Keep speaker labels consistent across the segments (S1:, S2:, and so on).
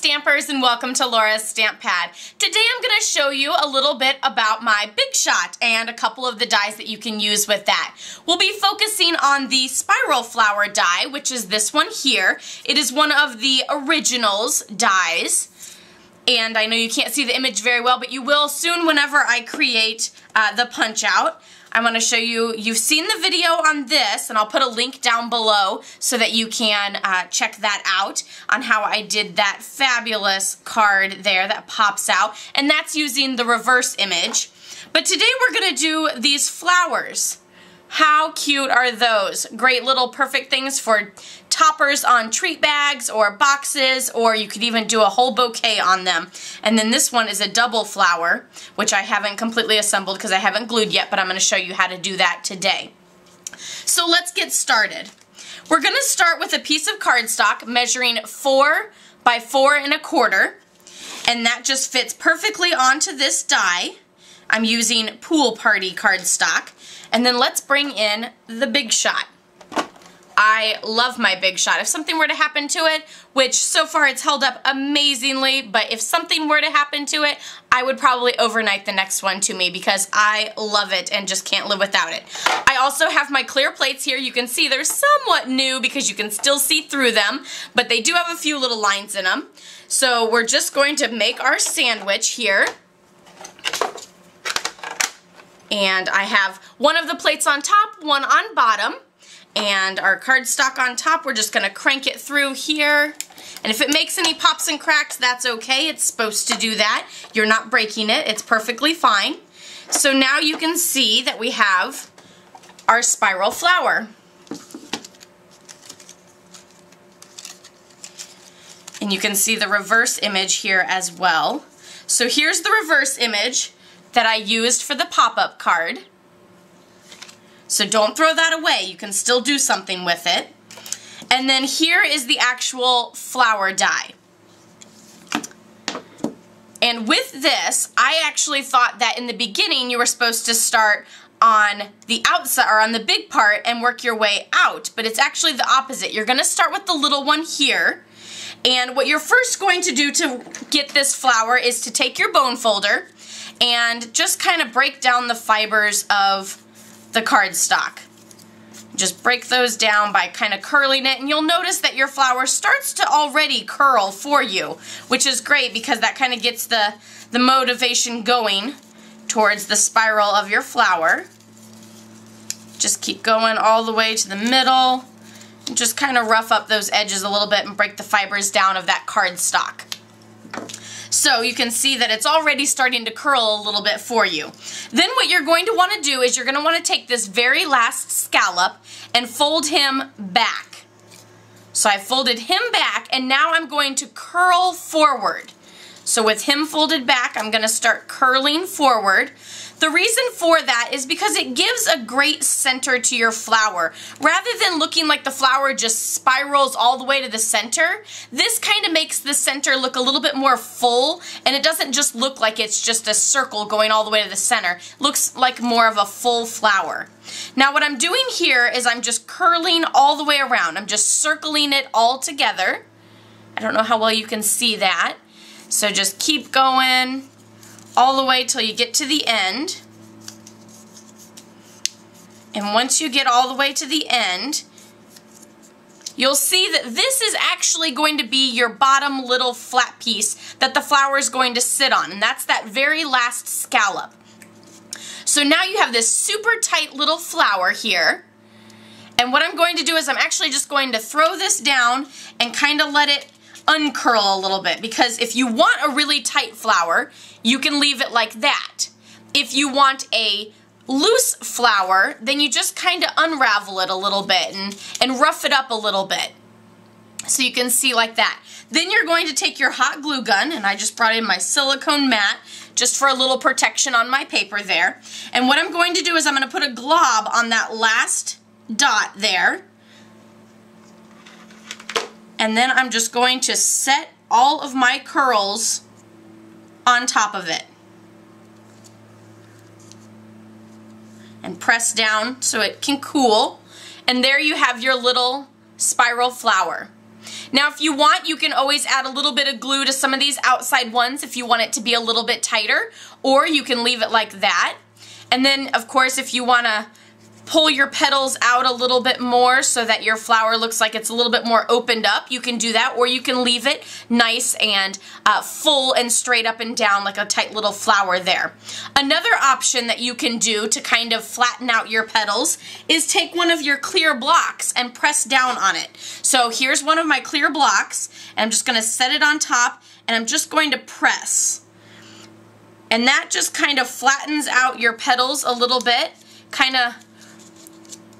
S1: Stampers, and welcome to Laura's Stamp Pad. Today I'm going to show you a little bit about my Big Shot and a couple of the dies that you can use with that. We'll be focusing on the spiral flower die, which is this one here. It is one of the originals dies, and I know you can't see the image very well, but you will soon whenever I create the punch out. I want to show you, you've seen the video on this, and I'll put a link down below so that you can check that out on how I did that fabulous card there that pops out, and that's using the reverse image. But today we're going to do these flowers. How cute are those? Great little perfect things for toppers on treat bags or boxes, or you could even do a whole bouquet on them. And then this one is a double flower, which I haven't completely assembled because I haven't glued yet, but I'm going to show you how to do that today. So let's get started. We're going to start with a piece of cardstock measuring 4 by 4 1/4, and that just fits perfectly onto this die. I'm using Pool Party cardstock. And then let's bring in the Big Shot. I love my Big Shot. If something were to happen to it, which so far it's held up amazingly, but if something were to happen to it, I would probably overnight the next one to me because I love it and just can't live without it. I also have my clear plates here. You can see they're somewhat new because you can still see through them, but they do have a few little lines in them. So we're just going to make our sandwich here. And I have one of the plates on top, one on bottom, and our cardstock on top. We're just going to crank it through here. And if it makes any pops and cracks, that's okay. It's supposed to do that. You're not breaking it. It's perfectly fine. So now you can see that we have our spiral flower. And you can see the reverse image here as well. So here's the reverse image that I used for the pop-up card. So don't throw that away. You can still do something with it. And then here is the actual flower die. And with this, I actually thought that in the beginning you were supposed to start on the outside or on the big part and work your way out, but it's actually the opposite. You're going to start with the little one here. And what you're first going to do to get this flower is to take your bone folder and just kind of break down the fibers of the cardstock. Just break those down by kind of curling it, and you'll notice that your flower starts to already curl for you, which is great because that kind of gets the motivation going towards the spiral of your flower. Just keep going all the way to the middle, and just kind of rough up those edges a little bit and break the fibers down of that cardstock. So you can see that it's already starting to curl a little bit for you. Then what you're going to want to do is you're going to want to take this very last scallop and fold him back. So I folded him back, and now I'm going to curl forward. So with him folded back, I'm going to start curling forward. The reason for that is because it gives a great center to your flower. Rather than looking like the flower just spirals all the way to the center, this kind of makes the center look a little bit more full, and it doesn't just look like it's just a circle going all the way to the center. It looks like more of a full flower. Now what I'm doing here is I'm just curling all the way around. I'm just circling it all together. I don't know how well you can see that. So just keep going all the way till you get to the end. And once you get all the way to the end, you'll see that this is actually going to be your bottom little flat piece that the flower is going to sit on, and that's that very last scallop. So now you have this super tight little flower here, and what I'm going to do is I'm actually just going to throw this down and kind of let it uncurl a little bit, because if you want a really tight flower, you can leave it like that. If you want a loose flower, then you just kind of unravel it a little bit and rough it up a little bit. So you can see like that. Then you're going to take your hot glue gun, and I just brought in my silicone mat just for a little protection on my paper there. And what I'm going to do is I'm going to put a glob on that last dot there. And then I'm just going to set all of my curls on top of it. And press down so it can cool. And there you have your little spiral flower. Now if you want, you can always add a little bit of glue to some of these outside ones if you want it to be a little bit tighter, or you can leave it like that. And then of course if you want to pull your petals out a little bit more so that your flower looks like it's a little bit more opened up, you can do that, or you can leave it nice and full and straight up and down like a tight little flower there. Another option that you can do to kind of flatten out your petals is take one of your clear blocks and press down on it. So here's one of my clear blocks, and I'm just going to set it on top, and I'm just going to press. And that just kind of flattens out your petals a little bit, kind of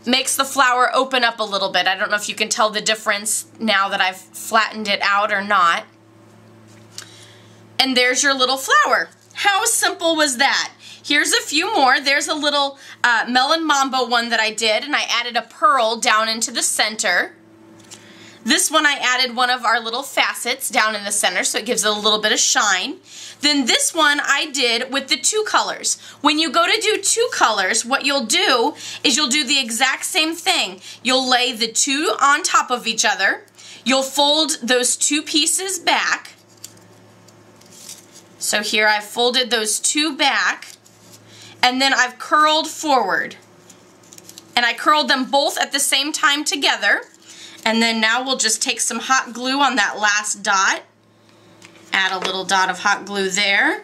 S1: makes the flower open up a little bit. I don't know if you can tell the difference now that I've flattened it out or not. And there's your little flower. How simple was that? Here's a few more. There's a little melon mambo one that I did, and I added a pearl down into the center. This one I added one of our little facets down in the center so it gives it a little bit of shine. Then this one I did with the two colors. When you go to do two colors, what you'll do is you'll do the exact same thing. You'll lay the two on top of each other. You'll fold those two pieces back. So here I've folded those two back, and then I've curled forward. And I curled them both at the same time together. And then now we'll just take some hot glue on that last dot, add a little dot of hot glue there,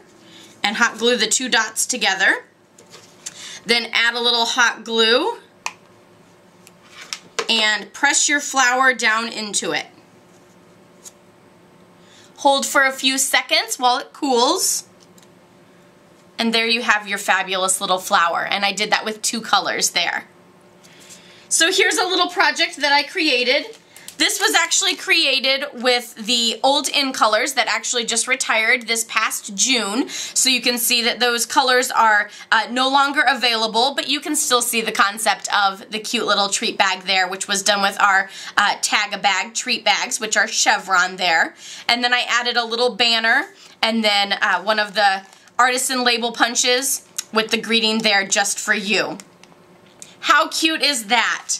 S1: and hot glue the two dots together. Then add a little hot glue and press your flower down into it. Hold for a few seconds while it cools. And there you have your fabulous little flower. And I did that with two colors there. So here's a little project that I created. This was actually created with the old in colors that actually just retired this past June. So you can see that those colors are no longer available, but you can still see the concept of the cute little treat bag there, which was done with our Tag-A-Bag treat bags, which are chevron there. And then I added a little banner, and then one of the artisan label punches with the greeting there, just for you. How cute is that?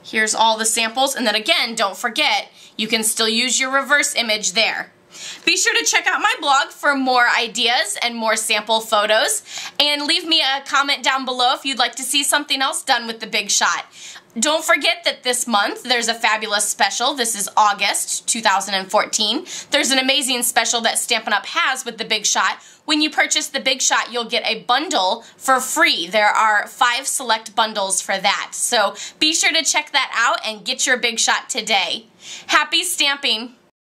S1: Here's all the samples, and then again, don't forget, you can still use your reverse image there. Be sure to check out my blog for more ideas and more sample photos, and leave me a comment down below if you'd like to see something else done with the Big Shot. Don't forget that this month there's a fabulous special. This is August 2014. There's an amazing special that Stampin' Up! Has with the Big Shot. When you purchase the Big Shot, you'll get a bundle for free. There are 5 select bundles for that. So be sure to check that out and get your Big Shot today. Happy stamping!